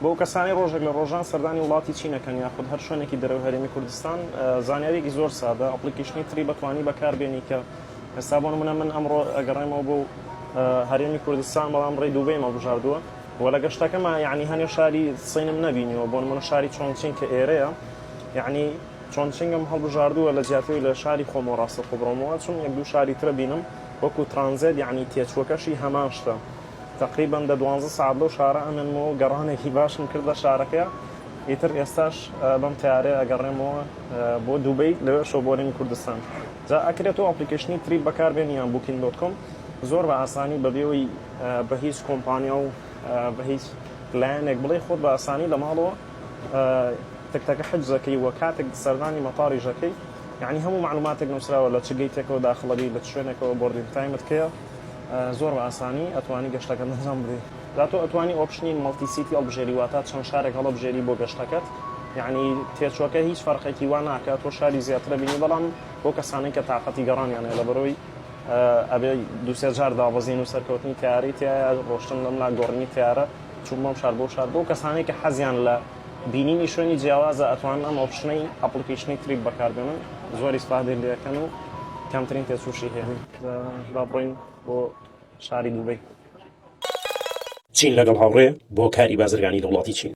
بۆ کەسانی ڕۆژێک لە ڕۆژان سەردانی وڵاتی چینەکەن یاخود هەر شوێنێکی دەرەوەی هەرێمی کوردستان زانیاریێکی زۆر سادە ئەپلیکیشنی تری بەتوانی بەکاربێنی کە ئێستا بۆ نمونە من ئەمڕۆ ئەگەڕێمەوە بۆ هەرێمی کوردستان بەڵام ڕێی دووبەیمە بژاردووە و لە گەشتەکەمە یعنی هەنێ شاری سینم نەبینیەوە بۆ نمونە شاری چۆنچین کە ئێرەیە یعنی چۆنچینگەم هەڵبژاردووە لە زیاتری لە شاری خۆمە ڕاستە خۆبڕۆمەوە چون یەک دوو شاری ترە بینم وەکو ترانزیت یعنی تێچووەکەشی هەمان شتە تقریبا لە 12 ساعت لەو شارە ئەمێنمەوە گەڕانێکی باشم کردە شارەکەیە ئیتر ئێستاش بەم تیارەیە ئەگەڕێمەوە بۆ دووبەی لەوێ شۆ بۆ هەرێمی کوردستان جا ئەکرێتەوە ئەپلیکیشنی تری بەکاربێنی یان booking.com زۆر بە ئاسانی بەبێەوەی بە هیچ کۆمپانیا و بە هیچ لایەنێک بڵێ خۆت بە ئاسانی لە ماڵەوە تەکتەکە حجزەکەی وە کاتێک سەردانی مەتاڕی ژەکەی یعنی هەموو معلوماتێک نووسراوە لە چ گەیتێکەوە داخڵەبی لە شوێنێکەوە بۆردینگ تایمت کەیە زۆر بە ئاسانی ئەتوانی گەشتەکە ئەنجام بدەیت داتۆ ئەتوانی ئۆپشنی مەڵتی سیتی هەڵبژێری واتە چەند شارێک هەڵبژێری بۆ گەشتەکەت یعنی تێچووەکە هیچ فەرقێکی وا ناکات تۆ شاری زیاترە بینی بەڵام بۆ کەسانی کە تااقەتی گەڕانیان هەیە لەبەرەوەی ئەبێ دووسێ جار دابەزین و سەرکەوتنی تیاری تایە ڕۆشتن لەم لاگۆڕنی تیارە چوونمەم شار بۆ شار بۆ کەسانی کە حەزیان لە بینینی شوێنی جیاوازە ئەتوانن ئەم ئۆپشنەی ئەپلیکیشنی تری بەکاربێنن زۆر ئیسپادە لێەکەن و کەمترین تێچووشی هەیە با بڕۆین بۆ شاری دووبەی چین لەگەڵ هاوڕێ بۆ کاری بازرگانی دەوڵاتی چین